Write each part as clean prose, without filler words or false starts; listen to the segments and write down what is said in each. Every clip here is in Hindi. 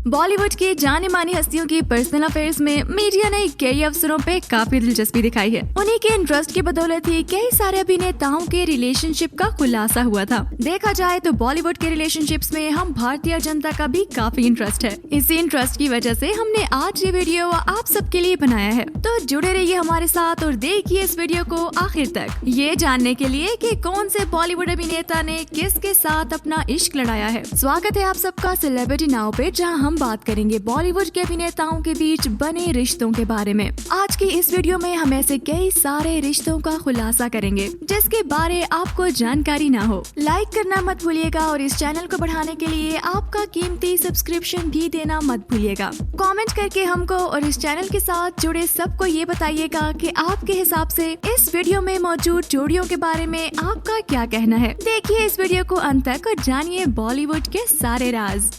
बॉलीवुड के जाने मानी हस्तियों की पर्सनल अफेयर्स में मीडिया ने कई अवसरों पे काफी दिलचस्पी दिखाई है। उन्हीं के इंटरेस्ट की बदौलत ही कई सारे अभिनेताओं के रिलेशनशिप का खुलासा हुआ था। देखा जाए तो बॉलीवुड के रिलेशनशिप्स में हम भारतीय जनता का भी काफी इंटरेस्ट है। इसी इंटरेस्ट की वजह से हमने आज ये वीडियो आप सबके लिए बनाया है, तो जुड़े रहिए हमारे साथ और देखिए इस वीडियो को आखिर तक, ये जानने के लिए कि कौन से बॉलीवुड अभिनेता ने किसके साथ अपना इश्क लड़ाया है। स्वागत है आप सबका सेलिब्रिटी नाउ पे, जहां हम बात करेंगे बॉलीवुड के अभिनेताओं के बीच बने रिश्तों के बारे में। आज की इस वीडियो में हम ऐसे कई सारे रिश्तों का खुलासा करेंगे जिसके बारे आपको जानकारी ना हो। लाइक करना मत भूलिएगा और इस चैनल को बढ़ाने के लिए आपका कीमती सब्सक्रिप्शन भी देना मत भूलिएगा। कमेंट करके हमको और इस चैनल के साथ जुड़े सबको ये बताइएगा कि आपके हिसाब से इस वीडियो में मौजूद जोड़ियों के बारे में आपका क्या कहना है। देखिए इस वीडियो को अंत तक और जानिए बॉलीवुड के सारे राज।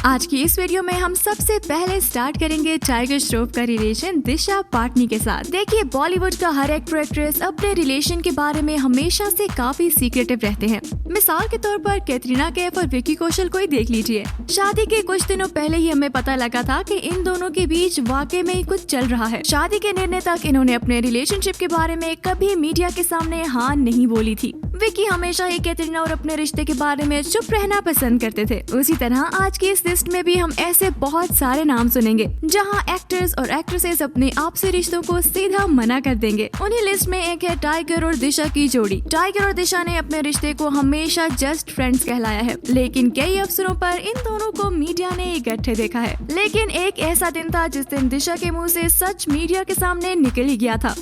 आज की इस वीडियो में हम सबसे पहले स्टार्ट करेंगे टाइगर श्रॉफ का रिलेशन दिशा पाटनी के साथ। देखिए बॉलीवुड का हर एक्टर एक्ट्रेस अपने रिलेशन के बारे में हमेशा से काफी सीक्रेटिव रहते हैं। मिसाल के तौर पर कैटरीना कैफ और विकी कौशल को ही देख लीजिए। शादी के कुछ दिनों पहले ही हमें पता लगा था कि इन दोनों के बीच वाकई में कुछ चल रहा है। शादी के निर्णय तक इन्होंने अपने रिलेशनशिप के बारे में कभी मीडिया के सामने हाँ नहीं बोली थी। विकी हमेशा ही कैटरीना और अपने रिश्ते के बारे में चुप रहना पसंद करते थे। उसी तरह आज की इस लिस्ट में भी हम ऐसे बहुत सारे नाम सुनेंगे जहां एक्टर्स और एक्ट्रेसेस अपने आपसी रिश्तों को सीधा मना कर देंगे। उन्हीं लिस्ट में एक है टाइगर और दिशा की जोड़ी। टाइगर और दिशा ने अपने रिश्ते को हमेशा जस्ट फ्रेंड्स कहलाया है, लेकिन कई अवसरों पर इन दोनों को मीडिया ने इकट्ठे देखा है। लेकिन एक ऐसा दिन था जिस दिन दिशा के मुँह से सच मीडिया के सामने निकल ही गया था।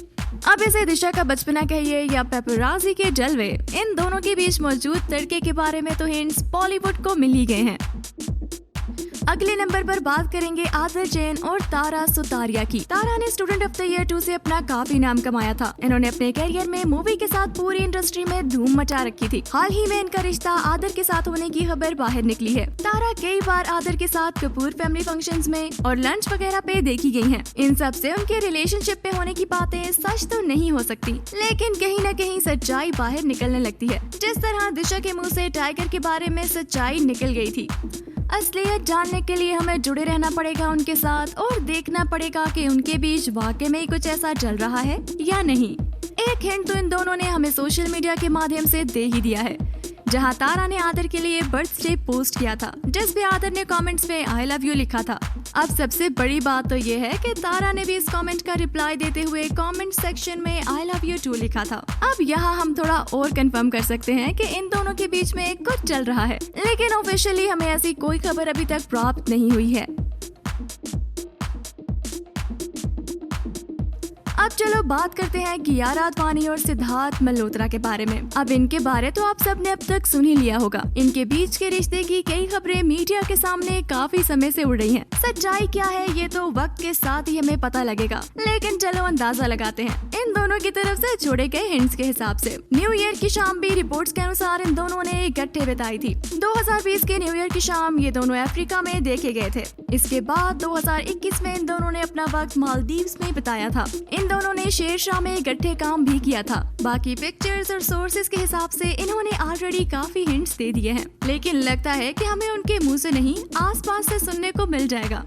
अब इसे दिशा का बचपना कहिए या पेपराजी के जलवे, इन दोनों के बीच मौजूद तड़के के बारे में तो हिंट्स बॉलीवुड को मिल ही गए हैं। अगले नंबर पर बात करेंगे आदित्य जैन और तारा सुतारिया की। तारा ने स्टूडेंट ऑफ द ईयर 2 से अपना काफी नाम कमाया था। इन्होंने अपने करियर में मूवी के साथ पूरी इंडस्ट्री में धूम मचा रखी थी। हाल ही में इनका रिश्ता आदर के साथ होने की खबर बाहर निकली है। तारा कई बार आदर के साथ कपूर फैमिली फंक्शंस में और लंच वगैरह पे देखी गई हैं। इन सब से उनके रिलेशनशिप पे होने की बातें सच तो नहीं हो सकती, लेकिन कहीं न कहीं सच्चाई बाहर निकलने लगती है। जिस तरह दिशा के मुँह से टाइगर के बारे में सच्चाई निकल गयी थी। असलियत जानने के लिए हमें जुड़े रहना पड़ेगा उनके साथ और देखना पड़ेगा कि उनके बीच वाकई में कुछ ऐसा चल रहा है या नहीं। एक हिंट तो इन दोनों ने हमें सोशल मीडिया के माध्यम से दे ही दिया है, जहां तारा ने आदर के लिए बर्थडे पोस्ट किया था, जिस पे आदर ने कमेंट्स में आई लव यू लिखा था। अब सबसे बड़ी बात तो ये है कि तारा ने भी इस कमेंट का रिप्लाई देते हुए कमेंट सेक्शन में आई लव यू टू लिखा था। अब यहाँ हम थोड़ा और कंफर्म कर सकते हैं कि इन दोनों के बीच में कुछ चल रहा है, लेकिन ऑफिशियली हमें ऐसी कोई खबर अभी तक प्राप्त नहीं हुई है। अब चलो बात करते हैं कियारा आडवाणी और सिद्धार्थ मल्होत्रा के बारे में। अब इनके बारे तो आप सबने अब तक सुन ही लिया होगा। इनके बीच के रिश्ते की कई खबरें मीडिया के सामने काफी समय से उड़ रही हैं। सच्चाई क्या है ये तो वक्त के साथ ही हमें पता लगेगा, लेकिन चलो अंदाजा लगाते हैं इन दोनों की तरफ से छोड़े गए हिंट्स के हिसाब से। न्यू ईयर की शाम भी रिपोर्ट्स के अनुसार इन दोनों ने इकट्ठे बिताई थी। 2020 के न्यू ईयर की शाम ये दोनों अफ्रीका में देखे गए थे। इसके बाद 2021 में इन दोनों ने अपना वक्त मालदीव्स में बिताया था। इन दोनों ने शेरशाह में इकट्ठे काम भी किया था। बाकी पिक्चर्स और सोर्सेज के हिसाब से इन्होंने ऑलरेडी काफी हिंट्स दे दिए हैं, लेकिन लगता है कि हमें उनके मुंह से नहीं आसपास से सुनने को मिल जाएगा।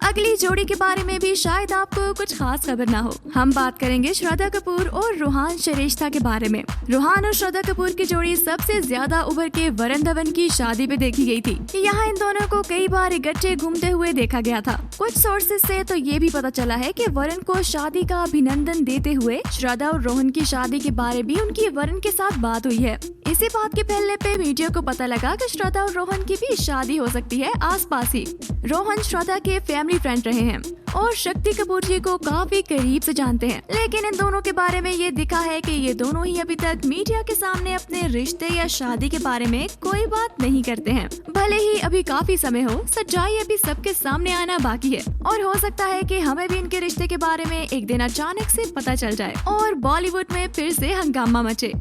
अगली जोड़ी के बारे में भी शायद आपको कुछ खास खबर ना हो। हम बात करेंगे श्रद्धा कपूर और रोहान श्रेष्ठा के बारे में। रोहान और श्रद्धा कपूर की जोड़ी सबसे ज्यादा उभर के वरुण धवन की शादी पे देखी गई थी। यहाँ इन दोनों को कई बार इकट्ठे घूमते हुए देखा गया था। कुछ सोर्सेज से तो ये भी पता चला है कि वरुण को शादी का अभिनंदन देते हुए श्रद्धा और रोहन की शादी के बारे भी उनकी वरुण के साथ बात हुई है। इसी बात के फैलने पे मीडिया को पता लगा कि श्रद्धा और रोहन की भी शादी हो सकती है आसपास ही। रोहन श्रद्धा के फैमिली फ्रेंड रहे हैं और शक्ति कपूर जी को काफी करीब से जानते हैं, लेकिन इन दोनों के बारे में ये दिखा है कि ये दोनों ही अभी तक मीडिया के सामने अपने रिश्ते या शादी के बारे में कोई बात नहीं करते हैं। भले ही अभी काफी समय हो, सच्चाई अभी सबके सामने आना बाकी है और हो सकता है कि हमें भी इनके रिश्ते के बारे में एक दिन अचानक से पता चल जाए और बॉलीवुड में फिर से हंगामा मचे।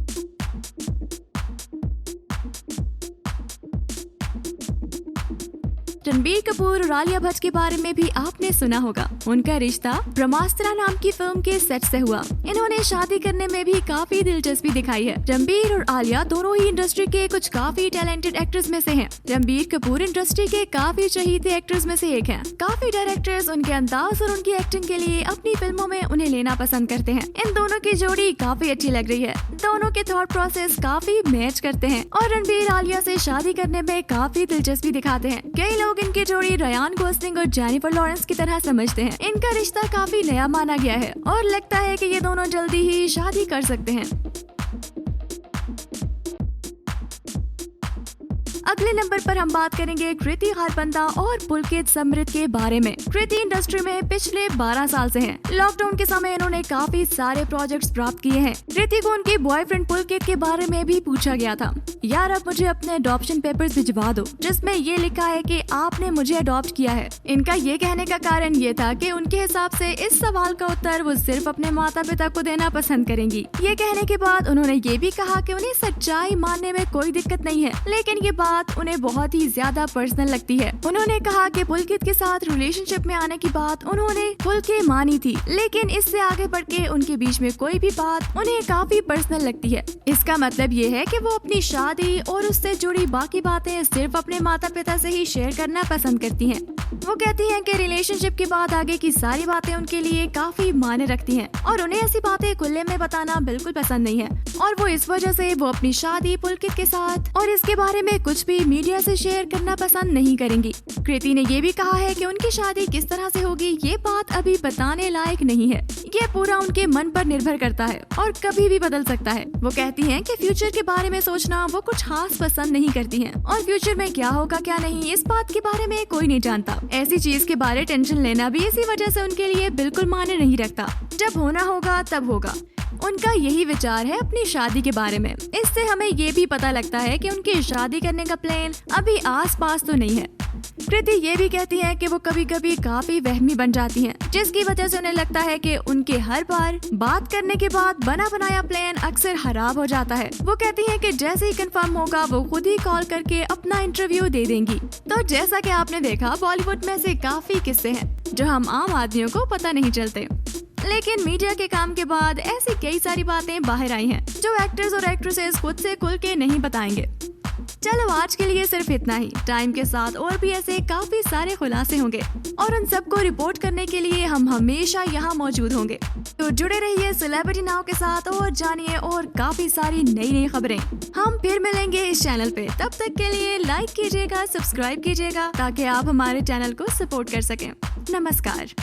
रणबीर कपूर और आलिया भट्ट के बारे में भी आपने सुना होगा। उनका रिश्ता ब्रह्मास्त्र नाम की फिल्म के सेट से हुआ। इन्होंने शादी करने में भी काफी दिलचस्पी दिखाई है। रणबीर और आलिया दोनों ही इंडस्ट्री के कुछ काफी टैलेंटेड एक्टर्स में से हैं। रणबीर कपूर इंडस्ट्री के काफी चहीते एक्टर्स में से एक हैं। काफी डायरेक्टर्स उनके अंदाज और उनकी एक्टिंग के लिए अपनी फिल्मों में उन्हें लेना पसंद करते हैं। इन दोनों की जोड़ी काफी अच्छी लग रही है। दोनों के थॉट प्रोसेस काफी मैच करते हैं और रणबीर आलिया से शादी करने में काफी दिलचस्पी दिखाते हैं। कई लोग इनकी जोड़ी रायन गोसलिंग और जेनिफर लॉरेंस की तरह समझते हैं। इनका रिश्ता काफी नया माना गया है और लगता है कि ये दोनों जल्दी ही शादी कर सकते हैं। अगले नंबर पर हम बात करेंगे कृति खारबंदा और पुलकित समृद्ध के बारे में। कृति इंडस्ट्री में पिछले 12 साल से हैं। लॉकडाउन के समय इन्होंने काफी सारे प्रोजेक्ट्स प्राप्त किए हैं। कृति को उनके बॉयफ्रेंड पुलकित के बारे में भी पूछा गया था, यार अब मुझे अपने अडॉप्शन पेपर्स भिजवा दो जिसमें ये लिखा है कि आपने मुझे अडॉप्ट किया है। इनका ये कहने का कारण ये था कि उनके हिसाब से इस सवाल का उत्तर वो सिर्फ अपने माता पिता को देना पसंद करेंगी। ये कहने के बाद उन्होंने ये भी कहा कि उन्हें सच्चाई मानने में कोई दिक्कत नहीं है, लेकिन ये बात उन्हें बहुत ही ज्यादा पर्सनल लगती है। उन्होंने कहा कि पुलकित के साथ रिलेशनशिप में आने की बात उन्होंने खुल के मानी थी, लेकिन इससे आगे बढ़ के उनके बीच में कोई भी बात उन्हें काफी पर्सनल लगती है। इसका मतलब ये है कि वो अपनी शादी और उससे जुड़ी बाकी बातें सिर्फ अपने माता पिता से ही शेयर करना पसंद करती हैं। वो कहती हैं कि रिलेशनशिप के बाद आगे की सारी बातें उनके लिए काफी मायने रखती हैं और उन्हें ऐसी बातें खुले में बताना बिल्कुल पसंद नहीं है और वो इस वजह से वो अपनी शादी पुलकित के साथ और इसके बारे में कुछ भी मीडिया से शेयर करना पसंद नहीं करेंगी। कृति ने ये भी कहा है कि उनकी शादी किस तरह से होगी ये बात अभी बताने लायक नहीं है। ये पूरा उनके मन पर निर्भर करता है और कभी भी बदल सकता है। वो कहती हैं कि फ्यूचर के बारे में सोचना वो कुछ खास पसंद नहीं करती हैं और फ्यूचर में क्या होगा क्या नहीं इस बात के बारे में कोई नहीं जानता। ऐसी चीज के बारे टेंशन लेना भी इसी वजह से उनके लिए बिल्कुल मायने नहीं रखता। जब होना होगा तब होगा। उनका यही विचार है अपनी शादी के बारे में। इससे हमें ये भी पता लगता है कि उनकी शादी करने का प्लान अभी आसपास तो नहीं है। कृति ये भी कहती है कि वो कभी कभी काफी वहमी बन जाती हैं, जिसकी वजह से उन्हें लगता है कि उनके हर बार बात करने के बाद बना बनाया प्लान अक्सर खराब हो जाता है। वो कहती हैं कि जैसे ही कंफर्म होगा वो खुद ही कॉल करके अपना इंटरव्यू दे देंगी। तो जैसा कि आपने देखा बॉलीवुड में से काफी किस्से हैं जो हम आम आदमियों को पता नहीं चलते, लेकिन मीडिया के काम के बाद ऐसी कई सारी बातें बाहर आई हैं जो एक्टर्स और एक्ट्रेसेस खुद से खुल के नहीं बताएंगे। चलो आज के लिए सिर्फ इतना ही। टाइम के साथ और भी ऐसे काफी सारे खुलासे होंगे और उन सबको रिपोर्ट करने के लिए हम हमेशा यहाँ मौजूद होंगे। तो जुड़े रहिए सेलिब्रिटी नाउ के साथ और जानिए और काफी सारी नई नई खबरें। हम फिर मिलेंगे इस चैनल पे। तब तक के लिए लाइक कीजिएगा, सब्सक्राइब कीजिएगा ताकि आप हमारे चैनल को सपोर्ट कर सकें। नमस्कार।